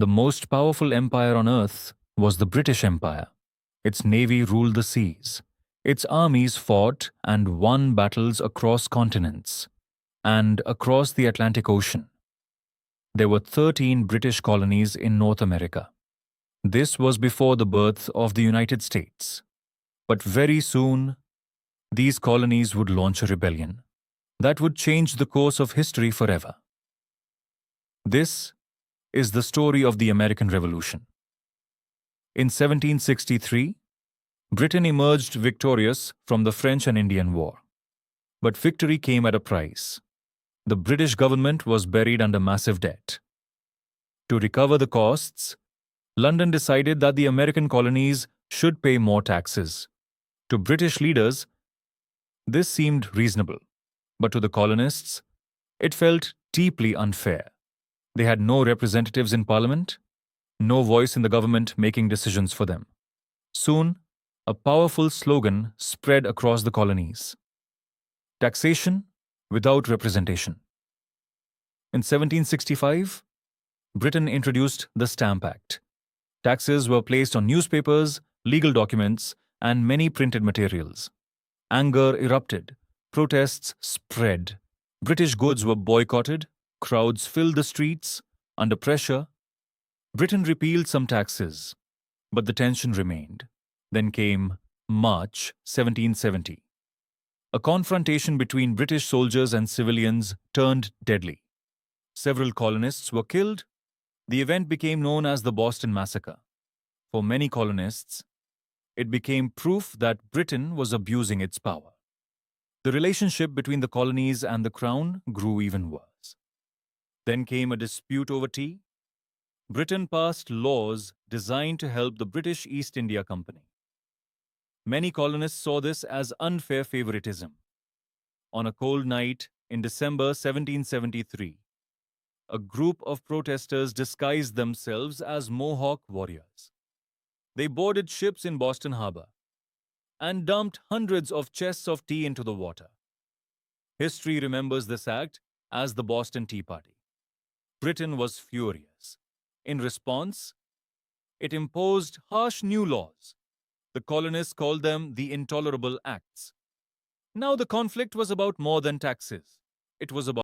The most powerful empire on earth was the British Empire. Its navy ruled the seas. Its armies fought and won battles across continents and across the Atlantic Ocean. There were 13 British colonies in North America. This was before the birth of the United States. But very soon, these colonies would launch a rebellion that would change the course of history forever. This is the story of the American Revolution. In 1763, Britain emerged victorious from the French and Indian War. But victory came at a price. The British government was buried under massive debt. To recover the costs, London decided that the American colonies should pay more taxes. To British leaders, this seemed reasonable, but to the colonists, it felt deeply unfair. They had no representatives in Parliament, no voice in the government making decisions for them. Soon, a powerful slogan spread across the colonies: taxation without representation. In 1765, Britain introduced the Stamp Act. Taxes were placed on newspapers, legal documents, and many printed materials. Anger erupted. Protests spread. British goods were boycotted. Crowds filled the streets. Under pressure, Britain repealed some taxes, but the tension remained. Then came March 1770. A confrontation between British soldiers and civilians turned deadly. Several colonists were killed. The event became known as the Boston Massacre. For many colonists, it became proof that Britain was abusing its power. The relationship between the colonies and the Crown grew even worse. Then came a dispute over tea. Britain passed laws designed to help the British East India Company. Many colonists saw this as unfair favoritism. On a cold night in December 1773, a group of protesters disguised themselves as Mohawk warriors. They boarded ships in Boston Harbor and dumped hundreds of chests of tea into the water. History remembers this act as the Boston Tea Party. Britain was furious. In response, it imposed harsh new laws. The colonists called them the Intolerable Acts. Now the conflict was about more than taxes. It was about